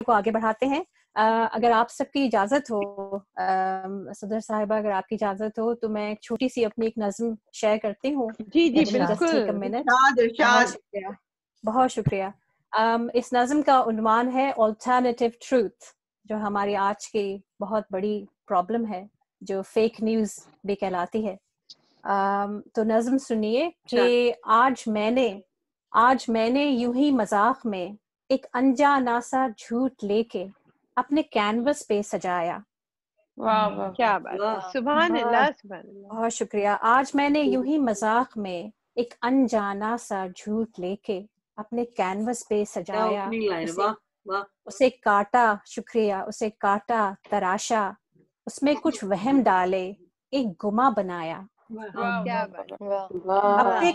को आगे बढ़ाते हैं। अगर आप सबकी इजाजत हो, सदर साहिबा, अगर आपकी इजाजत हो तो मैं एक छोटी सी अपनी एक नज्म शेयर करती हूँ। जी जी बिल्कुल। बहुत शुक्रिया, बहुत शुक्रिया। इस नज्म का उन्वान है ऑल्टरनेटिव ट्रूथ, जो हमारी आज की बहुत बड़ी प्रॉब्लम है, जो फेक न्यूज़ भी कहलाती है। तो नज्म सुनिए कि आज मैंने यूं ही मजाक में एक अनजाना सा झूठ लेके अपने कैनवस पे सजाया। वाह वाह, क्या बात है, सुभान अल्लाह, सुभान अल्लाह। बहुत शुक्रिया। आज मैंने यूं ही मजाक में एक अनजाना सा झूठ लेके अपने कैनवस पे सजाया। उसे काटा, शुक्रिया, उसे काटा, तराशा, उसमें कुछ वहम डाले, एक गुमा बनाया। क्या बात, अपने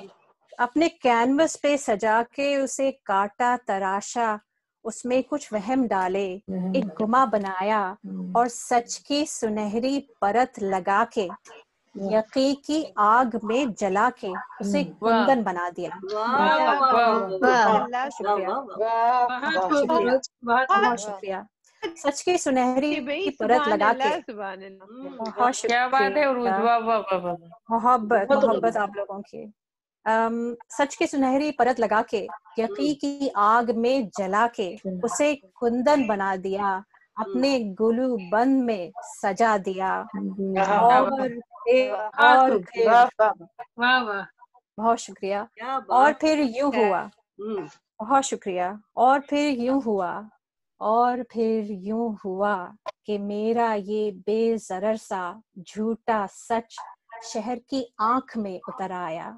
अपने कैनवस पे सजा के उसे काटा, तराशा, उसमें कुछ वहम डाले, एक गुमा बनाया, और सच की सुनहरी परत लगा के यकीन की आग में जला के उसे कुंदन बना दिया। बहुत शुक्रिया। सच की सुनहरी की परत लगा के, बहुत क्या बात है उरूज, वाह वाह वाह वाह, मोहब्बत आप लोगों की। सच की सुनहरी परत लगा के यकीन की आग में जला के उसे कुंदन बना दिया, अपने गुलू बंद में सजा दिया। और फिर बहुत शुक्रिया। और फिर यूं हुआ, बहुत शुक्रिया। और फिर यूं हुआ कि मेरा ये बेजरर सा झूठा सच शहर की आंख में उतर आया।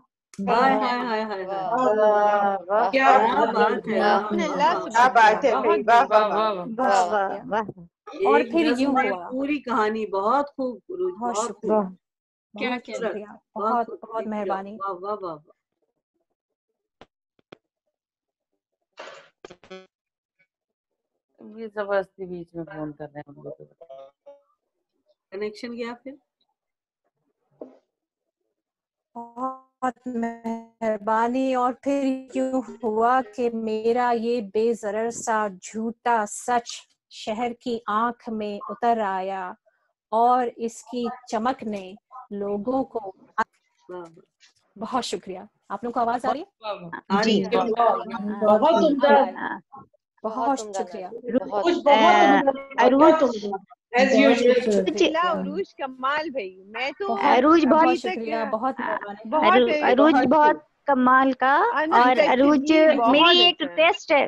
और फिर यूं हुआ, पूरी कहानी बहुत खूब, बहुत शुक्रिया, बहुत शुक्रिया, बहुत बहुत मेहरबानी। ये जबरदस्ती बीच में फोन कर रहे हैं हम लोग, कनेक्शन गया फिर। बहुत मेहरबानी। और फिर यूं हुआ कि मेरा ये बेजरर सा झूठा सच शहर की आंख में उतर आया, और इसकी चमक ने लोगों को। बहुत शुक्रिया। आप लोगों को आवाज आ रही है? जी, बहुत सुंदर, बहुत शुक्रिया। अरूज कमाल भाई, मैं तो अरूज बहुत शुक्रिया, बहुत मेहरबानी, अरूज बहुत कमाल का। और अरूज मेरी एक रिक्वेस्ट है,